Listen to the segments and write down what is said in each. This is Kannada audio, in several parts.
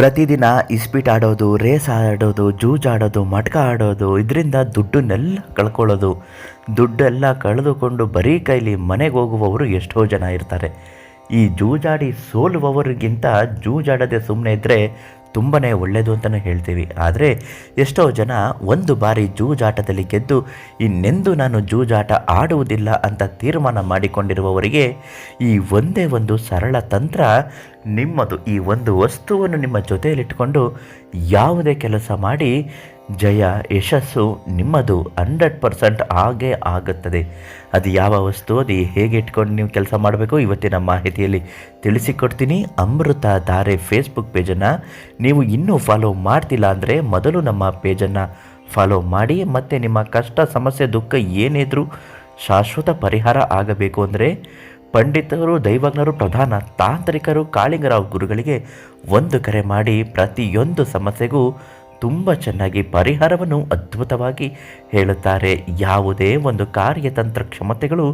ಪ್ರತಿದಿನ ಇಸ್ಪೀಟ್ ಆಡೋದು, ರೇಸ್ ಆಡೋದು, ಜೂಜಾಡೋದು, ಮಟ್ಕ ಆಡೋದು, ಇದರಿಂದ ದುಡ್ಡನ್ನೆಲ್ಲ ಕಳ್ಕೊಳ್ಳೋದು. ದುಡ್ಡೆಲ್ಲ ಕಳೆದುಕೊಂಡು ಬರೀ ಕೈಲಿ ಮನೆಗೆ ಹೋಗುವವರು ಎಷ್ಟೋ ಜನ ಇರ್ತಾರೆ. ಈ ಜೂಜಾಡಿ ಸೋಲುವವರಿಗಿಂತ ಜೂಜಾಡದೆ ಸುಮ್ಮನೆ ಇದ್ದರೆ ತುಂಬಾ ಒಳ್ಳೆಯದು ಅಂತಲೇ ಹೇಳ್ತೀವಿ. ಆದರೆ ಎಷ್ಟೋ ಜನ ಒಂದು ಬಾರಿ ಜೂಜಾಟದಲ್ಲಿ ಗೆದ್ದು ಇನ್ನೆಂದು ನಾನು ಜೂಜಾಟ ಆಡುವುದಿಲ್ಲ ಅಂತ ತೀರ್ಮಾನ ಮಾಡಿಕೊಂಡಿರುವವರಿಗೆ ಈ ಒಂದೇ ಒಂದು ಸರಳ ತಂತ್ರ, ನಿಮ್ಮದು ಈ ಒಂದು ವಸ್ತುವನ್ನು ನಿಮ್ಮ ಜೊತೆಯಲ್ಲಿಟ್ಟುಕೊಂಡು ಯಾವುದೇ ಕೆಲಸ ಮಾಡಿ ಜಯ, ಯಶಸ್ಸು ನಿಮ್ಮದು 100% ಆಗೇ ಆಗುತ್ತದೆ. ಅದು ಯಾವ ವಸ್ತು, ಅದು ಹೇಗೆ ಇಟ್ಕೊಂಡು ನೀವು ಕೆಲಸ ಮಾಡಬೇಕು, ಇವತ್ತಿನ ಮಾಹಿತಿಯಲ್ಲಿ ತಿಳಿಸಿಕೊಡ್ತೀನಿ. ಅಮೃತ ಧಾರೆ ಫೇಸ್ಬುಕ್ ಪೇಜನ್ನು ನೀವು ಇನ್ನೂ ಫಾಲೋ ಮಾಡ್ತಿಲ್ಲ ಅಂದರೆ ಮೊದಲು ನಮ್ಮ ಪೇಜನ್ನು ಫಾಲೋ ಮಾಡಿ. ಮತ್ತು ನಿಮ್ಮ ಕಷ್ಟ, ಸಮಸ್ಯೆ, ದುಃಖ ಏನಿದ್ರೂ ಶಾಶ್ವತ ಪರಿಹಾರ ಆಗಬೇಕು ಅಂದರೆ ಪಂಡಿತರು, ದೈವಜ್ಞರು, ಪ್ರಧಾನ ತಾಂತ್ರಿಕರು, ಕಾಳಿಂಗರಾವ್ ಗುರುಗಳಿಗೆ ಒಂದು ಕರೆ ಮಾಡಿ ಪ್ರತಿಯೊಂದು ಸಮಸ್ಯೆಗೂ ತುಂಬ ಚೆನ್ನಾಗಿ ಪರಿಹಾರವನ್ನು ಅದ್ಭುತವಾಗಿ ಹೇಳುತ್ತಾರೆ. ಯಾವುದೇ ಒಂದು ಕಾರ್ಯತಂತ್ರ ಕ್ಷಮತೆಗಳು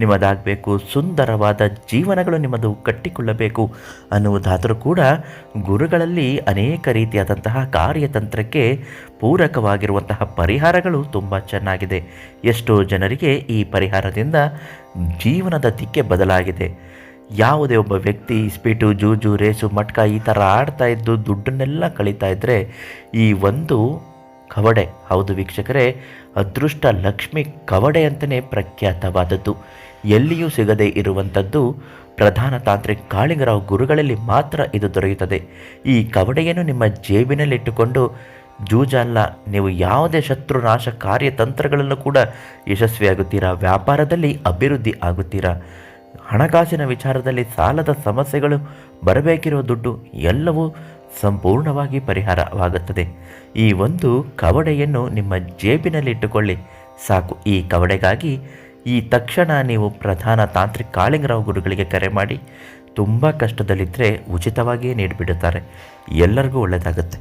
ನಿಮ್ಮದಾಗಬೇಕು, ಸುಂದರವಾದ ಜೀವನಗಳು ನಿಮ್ಮದು ಕಟ್ಟಿಕೊಳ್ಳಬೇಕು ಅನ್ನುವುದಾದರೂ ಕೂಡ ಗುರುಗಳಲ್ಲಿ ಅನೇಕ ರೀತಿಯಾದಂತಹ ಕಾರ್ಯತಂತ್ರಕ್ಕೆ ಪೂರಕವಾಗಿರುವಂತಹ ಪರಿಹಾರಗಳು ತುಂಬ ಚೆನ್ನಾಗಿದೆ. ಎಷ್ಟೋ ಜನರಿಗೆ ಈ ಪರಿಹಾರದಿಂದ ಜೀವನದ ದಿಕ್ಕೆ ಬದಲಾಗಿದೆ. ಯಾವುದೇ ಒಬ್ಬ ವ್ಯಕ್ತಿ ಇಸ್ಪೀಟು, ಜೂಜು, ರೇಸು, ಮಟ್ಕ ಈ ಥರ ಆಡ್ತಾ ಇದ್ದು ದುಡ್ಡನ್ನೆಲ್ಲ ಕಳೀತಾ ಇದ್ದರೆ ಈ ಒಂದು ಕವಡೆ, ಹೌದು ವೀಕ್ಷಕರೇ, ಅದೃಷ್ಟ ಲಕ್ಷ್ಮಿ ಕವಡೆ ಅಂತಲೇ ಪ್ರಖ್ಯಾತವಾದದ್ದು. ಎಲ್ಲಿಯೂ ಸಿಗದೇ ಇರುವಂಥದ್ದು ಪ್ರಧಾನ ತಾಂತ್ರಿಕ ಕಾಳಿಂಗರಾವ್ ಗುರುಗಳಲ್ಲಿ ಮಾತ್ರ ಇದು ದೊರೆಯುತ್ತದೆ. ಈ ಕವಡೆಯನ್ನು ನಿಮ್ಮ ಜೇಬಿನಲ್ಲಿಟ್ಟುಕೊಂಡು ಜೂಜಲ್ಲ, ನೀವು ಯಾವುದೇ ಶತ್ರುನಾಶ ಕಾರ್ಯತಂತ್ರಗಳನ್ನು ಕೂಡ ಯಶಸ್ವಿಯಾಗುತ್ತೀರಾ. ವ್ಯಾಪಾರದಲ್ಲಿ ಅಭಿವೃದ್ಧಿ ಆಗುತ್ತೀರಾ. ಹಣಕಾಸಿನ ವಿಚಾರದಲ್ಲಿ ಸಾಲದ ಸಮಸ್ಯೆಗಳು, ಬರಬೇಕಿರುವ ದುಡ್ಡು ಎಲ್ಲವೂ ಸಂಪೂರ್ಣವಾಗಿ ಪರಿಹಾರವಾಗುತ್ತದೆ. ಈ ಒಂದು ಕವಡೆಯನ್ನು ನಿಮ್ಮ ಜೇಬಿನಲ್ಲಿಟ್ಟುಕೊಳ್ಳಿ ಸಾಕು. ಈ ಕವಡೆಗಾಗಿ ಈ ತಕ್ಷಣ ನೀವು ಪ್ರಧಾನ ತಾಂತ್ರಿಕ ಕಾಳಿಂಗರಾವ್ ಗುರುಗಳಿಗೆ ಕರೆ ಮಾಡಿ. ತುಂಬ ಕಷ್ಟದಲ್ಲಿದ್ದರೆ ಉಚಿತವಾಗಿಯೇ ನೀಡಿಬಿಡುತ್ತಾರೆ. ಎಲ್ಲರಿಗೂ ಒಳ್ಳೆಯದಾಗುತ್ತೆ.